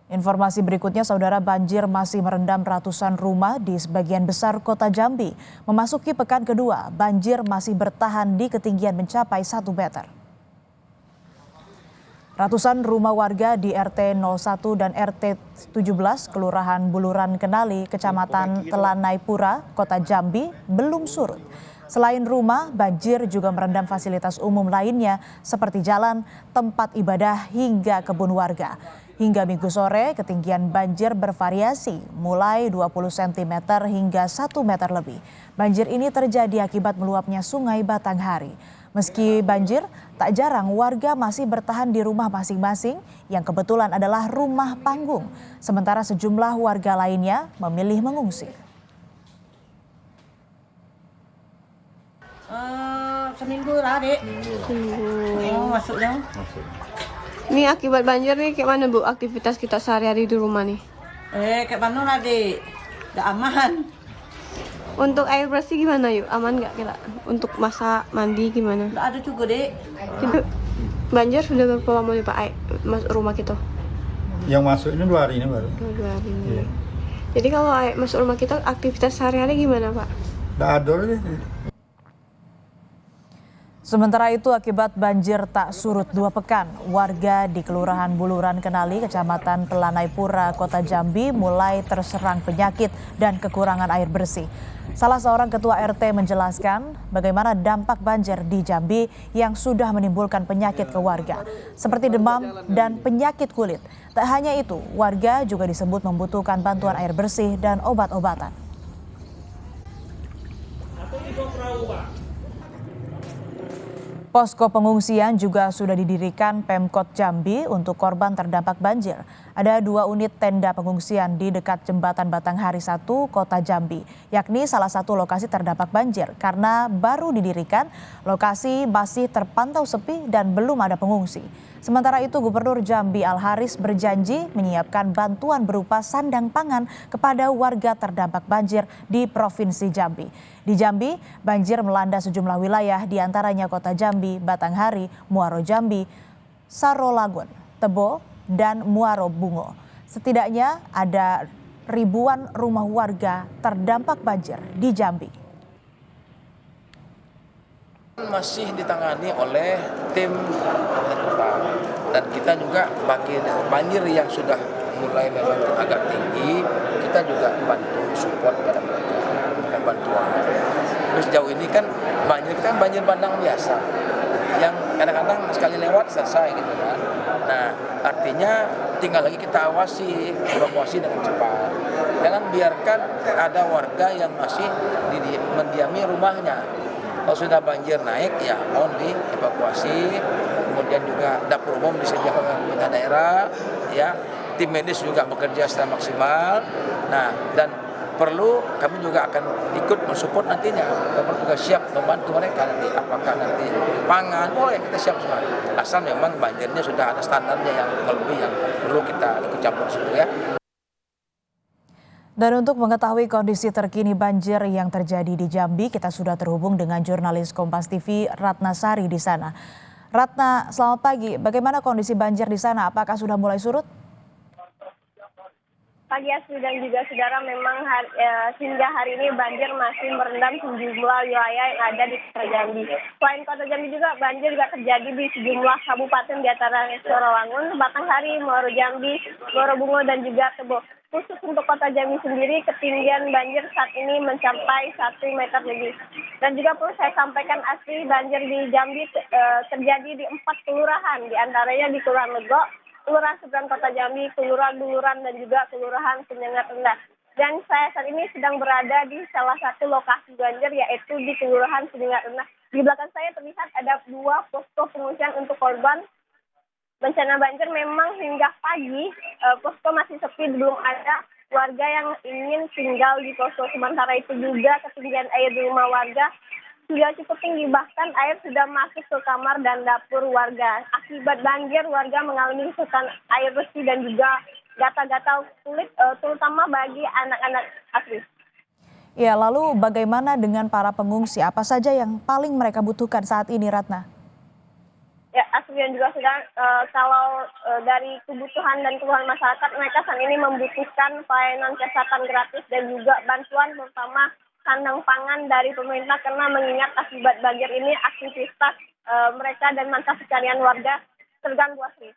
Informasi berikutnya, saudara, banjir masih merendam ratusan rumah di sebagian besar kota Jambi. Memasuki pekan kedua, banjir masih bertahan di ketinggian mencapai 1 meter. Ratusan rumah warga di RT 01 dan RT 17, Kelurahan Buluran Kenali, Kecamatan Telanai Pura, Kota Jambi, belum surut. Selain rumah, banjir juga merendam fasilitas umum lainnya seperti jalan, tempat ibadah, hingga kebun warga. Hingga Minggu sore, ketinggian banjir bervariasi, mulai 20 cm hingga 1 meter lebih. Banjir ini terjadi akibat meluapnya Sungai Batanghari. Meski banjir, tak jarang warga masih bertahan di rumah masing-masing yang kebetulan adalah rumah panggung. Sementara sejumlah warga lainnya memilih mengungsi. Seminggu lah, Dek. Oh, masuk dong. Ini akibat banjir nih, kayak mana Bu aktivitas kita sehari-hari di rumah nih? Kayak mana lah, Dek? Gak aman. Untuk air bersih gimana yuk? Aman nggak kira? Untuk masak, mandi gimana? Gak ada juga, Dek. Itu banjir sudah berapa lama nih Pak masuk rumah kita? Yang masuk ini 2 hari ini baru. 2 hari ini. Iya. Jadi kalau air masuk rumah kita, aktivitas sehari-hari gimana Pak? Nggak ada deh. Sementara itu, akibat banjir tak surut 2 pekan, warga di Kelurahan Buluran Kenali, Kecamatan Telanai Pura, Kota Jambi mulai terserang penyakit dan kekurangan air bersih. Salah seorang ketua RT menjelaskan bagaimana dampak banjir di Jambi yang sudah menimbulkan penyakit ke warga, seperti demam dan penyakit kulit. Tak hanya itu, warga juga disebut membutuhkan bantuan air bersih dan obat-obatan. Posko pengungsian juga sudah didirikan Pemkot Jambi untuk korban terdampak banjir. Ada 2 unit tenda pengungsian di dekat Jembatan Batanghari 1, Kota Jambi, yakni salah satu lokasi terdampak banjir. Karena baru didirikan, lokasi masih terpantau sepi dan belum ada pengungsi. Sementara itu, Gubernur Jambi Al-Haris berjanji menyiapkan bantuan berupa sandang pangan kepada warga terdampak banjir di Provinsi Jambi. Di Jambi, banjir melanda sejumlah wilayah, diantaranya Kota Jambi, Batanghari, Muaro Jambi, Sarolagun, Tebo, dan Muaro Bungo. Setidaknya ada ribuan rumah warga terdampak banjir di Jambi. Masih ditangani oleh tim kota, dan kita juga bagi banjir yang sudah mulai memang agak tinggi, kita juga bantu support pada mereka dengan bantuan. Terus sejauh ini kan banjir bandang biasa yang kadang-kadang sekali lewat selesai gitu kan. Nah, artinya tinggal lagi kita awasi, evakuasi dengan cepat. Jangan biarkan ada warga yang masih mendiami rumahnya. Kalau sudah banjir naik, ya mohon dievakuasi. Kemudian juga dapur umum disediakan oleh pemerintah daerah, ya. Tim medis juga bekerja secara maksimal. Nah, dan perlu kami juga akan ikut mensupport nantinya. Kami juga siap membantu mereka nanti. Apakah nanti pangan, boleh kita siap semua. Asal memang banjirnya sudah ada standarnya yang lebih yang perlu kita ikut campur situ ya. Dan untuk mengetahui kondisi terkini banjir yang terjadi di Jambi, kita sudah terhubung dengan jurnalis Kompas TV Ratna Sari di sana. Ratna, selamat pagi. Bagaimana kondisi banjir di sana? Apakah sudah mulai surut? Pagi Asri dan juga saudara, memang hingga hari ini banjir masih merendam sejumlah wilayah yang ada di Kota Jambi. Selain Kota Jambi juga banjir juga terjadi di sejumlah kabupaten di antaranya Sarolagun, Batanghari, Muaro Jambi, Muaro Bungo, dan juga Tebo. Khusus untuk Kota Jambi sendiri, ketinggian banjir saat ini mencapai 1 meter lebih. Dan juga perlu saya sampaikan Asri, banjir di Jambi terjadi di 4 kelurahan, di antaranya di Kelurahan Lego, Kelurahan Seberang Kota Jambi, Kelurahan Buluran, dan juga Kelurahan Penyengat Rendah. Dan saya saat ini sedang berada di salah satu lokasi banjir, yaitu di Kelurahan Penyengat Rendah. Di belakang saya terlihat ada 2 posko pengungsian untuk korban bencana banjir. Memang hingga pagi posko masih sepi, belum ada warga yang ingin tinggal di posko. Sementara itu juga ketinggian air di rumah warga sudah cukup tinggi, bahkan air sudah masuk ke kamar dan dapur warga. Akibat banjir, warga mengalami kesulitan air bersih dan juga gatal-gatal kulit, terutama bagi anak-anak Asri. Ya, lalu bagaimana dengan para pengungsi? Apa saja yang paling mereka butuhkan saat ini, Ratna? Ya, Asrian juga sudah kalau dari kebutuhan dan keluhan masyarakat, mereka saat ini membutuhkan pelayanan kesehatan gratis dan juga bantuan terutama sandang pangan dari pemerintah karena mengingat akibat banjir ini aktivitas mereka dan mata pencarian warga terganggu, Asri.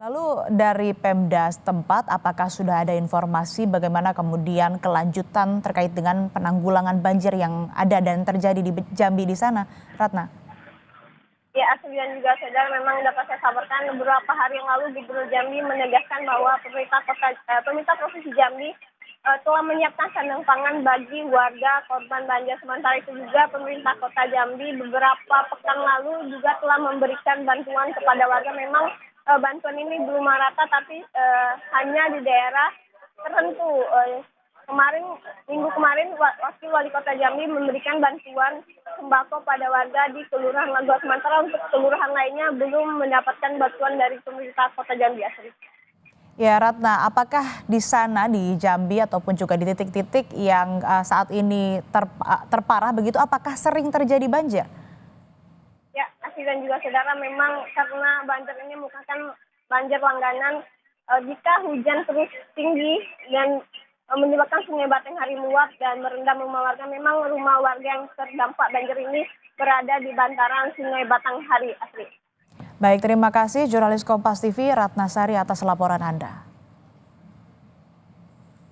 Lalu dari Pemda setempat, apakah sudah ada informasi bagaimana kemudian kelanjutan terkait dengan penanggulangan banjir yang ada dan terjadi di Jambi di sana, Ratna? Ya, Asrian juga saudara, memang dapat saya sabarkan beberapa hari yang lalu Gubernur Jambi menegaskan bahwa pemerintah Provinsi Jambi telah menyiapkan sandang pangan bagi warga korban banjir. Sementara itu juga pemerintah Kota Jambi beberapa pekan lalu juga telah memberikan bantuan kepada warga. Memang bantuan ini belum merata tapi hanya di daerah tertentu. Minggu kemarin Wakil Wali Kota Jambi memberikan bantuan sembako pada warga di Kelurahan Lagoa. Sementara untuk kelurahan lainnya belum mendapatkan bantuan dari pemerintah Kota Jambi, Asri. Ya Ratna, apakah di sana di Jambi ataupun juga di titik-titik yang saat ini terparah begitu, apakah sering terjadi banjir? Ya, Asri dan juga saudara, memang karena banjir ini merupakan banjir langganan. Jika hujan terus tinggi dan menyebabkan Sungai Batanghari meluap dan merendam rumah warga, memang rumah warga yang terdampak banjir ini berada di bantaran Sungai Batanghari, Asri. Baik, terima kasih jurnalis Kompas TV Ratna Sari atas laporan Anda.